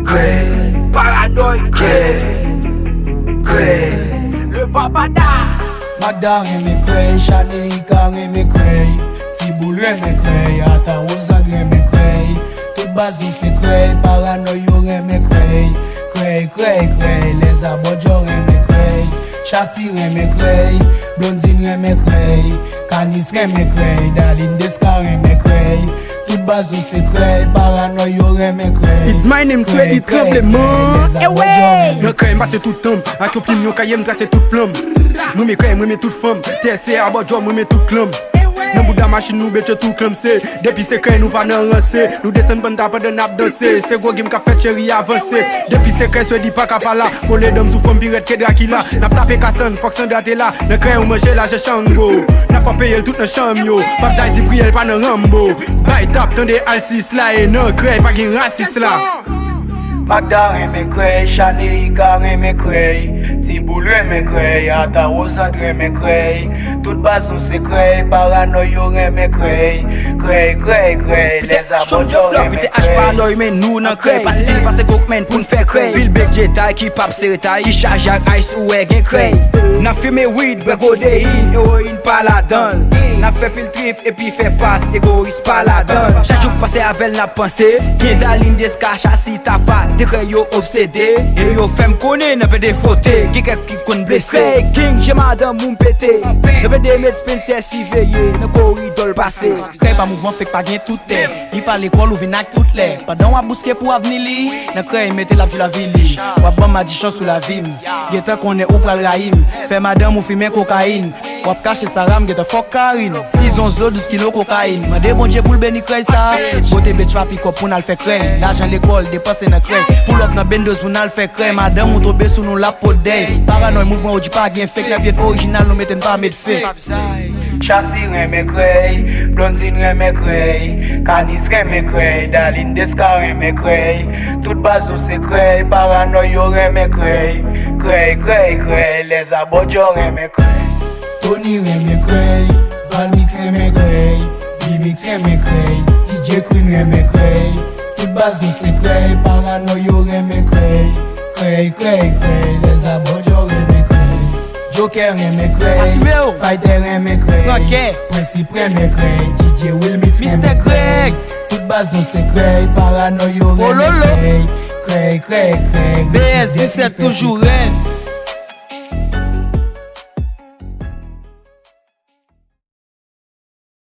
Cray, Paranoïde, Cray. le babada. Magda reme Cray, Chanerica reme Cray, Tiboul reme Cray, Ata Ozan reme Cray. Tout bazou c'est Cray, Paranoïde reme Cray, Cray, les abodjo reme Cray, Chassis reme Cray, Blondine reme Cray, Canis reme Cray, Daline Desca reme Cray. Tout bazou c'est Cray, Paranoïde reme Cray. It's my name, Cray, it tremblement. Eh ouais. Yon Cray m'passe tout temps, ak yon plim yon kaye m'trace tout plomb. Moi me Cray, moi me toute femme, TSC abodjo, moi me tout clom. Nan bouda machine nou betche tout clom se. Depi se Cray nou pa nan ranse. Nou desen ban tapa de nap danse. Se go game ka fet chéri avanse. Depi se Cray se di pa ka pala. Kole dom sou fom piret ke Dracula. Nap tape kasan, fok san date la. Nan Cray ou manje la je chango. Na fa paye tout nan cham yo. Pap zay di priel pa nan Rambo. Bay tap tande alsis la e nan Cray pa gen rasis la. Magda reme Cray, Chanerica reme Cray, Tiboul reme Cray, Ata Ozan reme Cray. Tout bazou c'est Cray, Paranoïde reme Cray, Cray, les abodjo reme Cray. PTH Paranoïde men nou nan Cray, pati stil pase gok men pou n'fè Cray. Bill Big Jetay ki pap seretay, ki charge ak ice ou e gen Cray. Na fume weed, bre codeine, héroïne pa la dan. Na fè pil trip et puis fè pass, égoïste pa la dan. Chaque jour passe avec la pensée, gen Daline Desca, Chassis ta fat. Te Cray yo obsédé, et yo fèm konè nan pe de fote. Ki kek ki kon blessé, King jè madame moun pété. Nan pe de med Spencer si veye, nan koridol passé. Cray pa mouvant fèk pa gen toute. Li pa l'école ou vin ak tout lè. Padan wap bouske pou avni li, nan Cray mette la jou la vili. Wap ban madichon sou la vim. Gete konè ou pral rahim. Fè madame ou fime kokain. Wap kache sa ram gete fok karin. 6 11 lo 12 kilo kokain. Mande bon Dieu pou l'beni Cray sa. Bote betch pa pick up pou nal fè Cray. L'argent l'école dépense nan Cray. Pull up nan bendos pou nal fè Cray. Madame ou tobe sou nou la pot dey. Paranoïde mouvement ou di pa gen fake. La pied original nou meten pa met fake. Chassis reme Cray, Blondine reme Cray, Canis reme Cray, Daline Desca reme Cray. Tout bazou c'est Cray, Paranoïde reme Cray, Cray, les abodjo reme Cray. Tony reme Cray, Valmix reme Cray, B-Mix reme Cray, DJ Queen reme Cray. Tout bazou c'est Cray, Paranoïde reme Cray, les abodjo reme Cray. Joker reme Cray, Fighter reme Cray, Principe reme Cray, DJ Will Mix reme Cray. Toute base nous c'est Cray, Paranoïde reme Cray, BS 17 toujours reine.